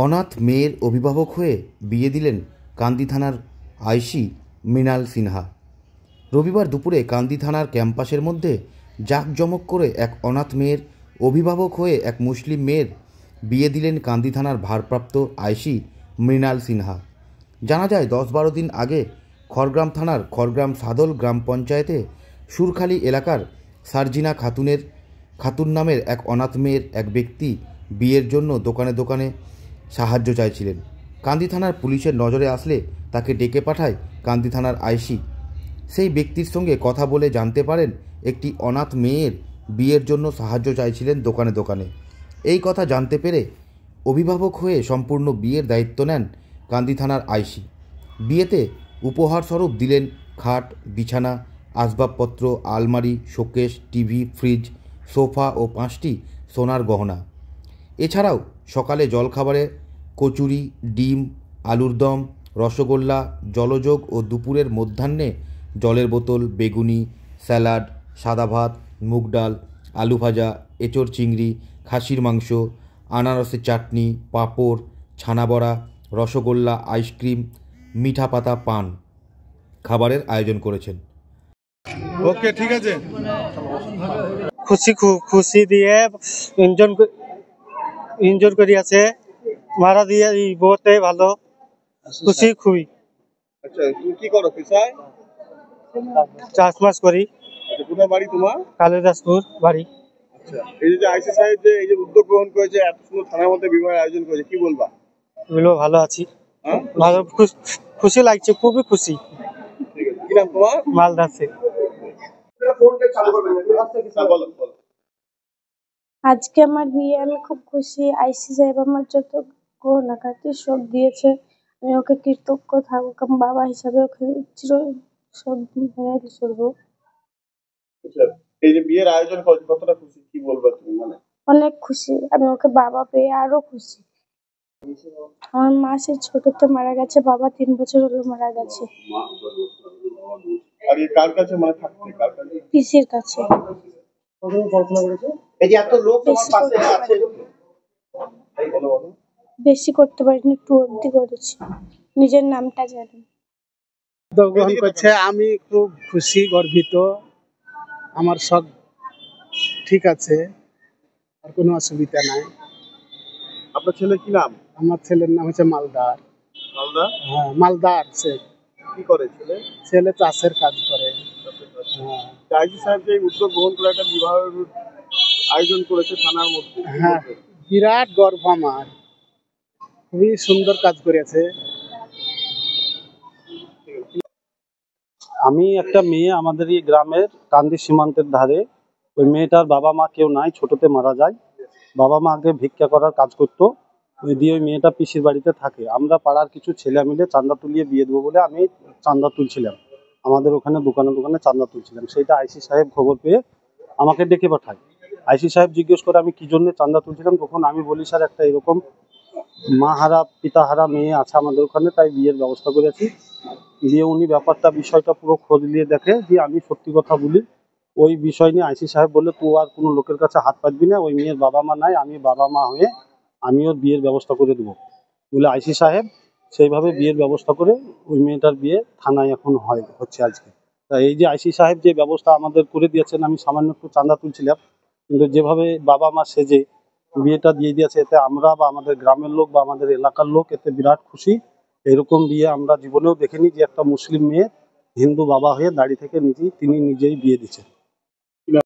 অনাথ মেয়ের অভিভাবক হয়ে বিয়ে দিলেন কান্দি থানার আইসি মৃণাল সিনহা। রবিবার দুপুরে কান্দি থানার ক্যাম্পাসের মধ্যে জাঁকজমক করে এক অনাথ মেয়ের অভিভাবক হয়ে এক মুসলিম মেয়ের বিয়ে দিলেন কান্দি থানার ভারপ্রাপ্ত আইসি মৃণাল সিনহা। জানা যায় 10-12 দিন আগে খড়গ্রাম থানার খড়গ্রাম সাদল গ্রাম পঞ্চায়েতে সুরখালি এলাকার সার্জিনা খাতুন নামের এক অনাথ মেয়ের এক ব্যক্তি বিয়ের জন্য দোকানে দোকানে সাহায্য চাইছিলেন। কান্দি থানার পুলিশের নজরে আসলে তাকে ডেকে পাঠায় কান্দি থানার আইসি। সেই ব্যক্তির সঙ্গে কথা বলে জানতে পারেন একটি অনাথ মেয়ের বিয়ের জন্য সাহায্য চাইছিলেন দোকানে দোকানে। এই কথা জানতে পেরে অভিভাবক হয়ে সম্পূর্ণ বিয়ের দায়িত্ব নেন কান্দি থানার আইসি। বিয়েতে উপহারস্বরূপ দিলেন খাট, বিছানা, আসবাবপত্র, আলমারি, শোকেস, টিভি, ফ্রিজ, সোফা ও 5টি সোনার গহনা। এছাড়াও সকালে জলখাবারে কচুরি, ডিম, আলুর দম, রসগোল্লা, জলযোগ ও দুপুরের মধ্যাহ্নে জলের বোতল, বেগুনি, স্যালাড, সাদা ভাত, মুগ ডাল, আলু ভাজা, এঁচোড় চিংড়ি, খাসির মাংস, আনারসের চাটনি, পাঁপড়, ছানা বড়া, রসগোল্লা, আইসক্রিম, মিঠা পাতা পান খাবারের আয়োজন করেছেন। ওকে, ঠিক আছে। খুশি দিয়ে এনজয় করি আছে মারা দিয়ে বহুতে ভালো খুশি খুবই। আচ্ছা, তুমি কি করো পেশায়? চাষবাস করি। আচ্ছা, কোথায় বাড়ি তোমার? কালিদাসপুর বাড়ি। আচ্ছা, এই যে আইসি সাহেব যে এই যে উদ্যোগ গ্রহণ করেছে, এত সুন্দর থানার মধ্যে বিবাহের আয়োজন করেছে, কি বলবা? ভালো আছি, ভালো খুশি লাগছে, খুবই খুশি। ঠিক আছে, কি নাম তোমার? মালদা থেকে। আজকে আমার বিয়ে, আমি খুব খুশি। আইসি সাহেব আমার যত গহনাগাটি সব দিয়েছে, আমি ওকে কৃতজ্ঞ থাকুক। আমার বাবা হিসাবে ওকে সব মেনে চলবো। এই যে বিয়ের আয়োজন করেছে, কতটা খুশি, কি বলবা তুমি? মানে অনেক খুশি, আমি ওকে বাবা পেয়ে আরো খুশি। আমার মা সে ছোটতে মারা গেছে, বাবা 3 বছর হলো মারা গেছে। আর এই কার কাছে মানে থাকতে, কার কাছে? পিসির কাছে। এই যে এত লোক তোমার পাশে আছে, বলো। বেশি করতে পারিনি, একটু অবধি করেছি, নিজের নামটা জানি। গ্রহণ করছে, আমি খুব খুশি, গর্বিত। আমার সব ঠিক আছে, আর কোনো অসুবিধা নাই। আপনার ছেলে কি নাম? আমার ছেলের নাম হচ্ছে মালদার। মালদা? হ্যাঁ, মালদার। কি করে ছেলে? ছেলে চাষের কাজ করে। আইসি সাহেব যে উদ্যোগ গ্রহণ করে একটা বিবাহের আয়োজন করেছে থানার মধ্যে, হ্যাঁ, বিরাট গর্ব আমার, খুবই সুন্দর কাজ করেছে। আমি একটা মেয়ে, আমাদের এই গ্রামের কান্দি সীমান্তের ধারে, ওই মেয়েটার বাবা মা কেউ নাই, ছোটতে মারা যায়। বাবা মা আগে ভিক্ষা করার কাজ করতো, ওই দিয়ে ওই মেয়েটা পিসির বাড়িতে থাকে। আমরা পাড়ার কিছু ছেলে মিলে চাঁদা তুলিয়ে বিয়ে দেবো বলে আমি চাঁদা তুলছিলাম, আমাদের ওখানে দোকানে দোকানে চাঁদা তুলছিলাম। সেইটা আইসি সাহেব খবর পেয়ে আমাকে ডেকে পাঠায়। আইসি সাহেব জিজ্ঞেস করে আমি কি জন্য চাঁদা তুলছিলাম, তখন আমি বলি স্যার একটা এরকম মা হারা পিতা হারা মেয়ে আছে আমাদের ওখানে, তাই বিয়ের ব্যবস্থা করেছি। দিয়ে উনি বিষয়টা পুরো খোঁজ নিয়ে দেখে, দিয়ে আমি সত্যি কথা বলি। ওই বিষয় নিয়ে আইসি সাহেব বললে তুই আর কোনো লোকের কাছে হাত পাতবি না, ওই মেয়ের বাবা মা নাই, আমি বাবা মা হয়ে আমি ওর বিয়ের ব্যবস্থা করে দেবো বলে আইসি সাহেব সেইভাবে বিয়ের ব্যবস্থা করে ওই মেয়েটার বিয়ে থানায় এখন হচ্ছে আজকে। তা এই যে আইসি সাহেব যে ব্যবস্থা আমাদের করে দিয়েছেন, আমি সামান্য একটু চাঁদা তুলছিলাম, কিন্তু যেভাবে বাবা মা সেজে বিয়েটা দিয়ে দিয়েছে, এতে আমরা বা আমাদের গ্রামের লোক বা আমাদের এলাকার লোক এতে বিরাট খুশি। এরকম বিয়ে আমরা জীবনেও দেখিনি যে একটা মুসলিম মেয়ে হিন্দু বাবা হয়ে দাঁড়িয়ে থেকে তিনি নিজেই বিয়ে দিচ্ছেন।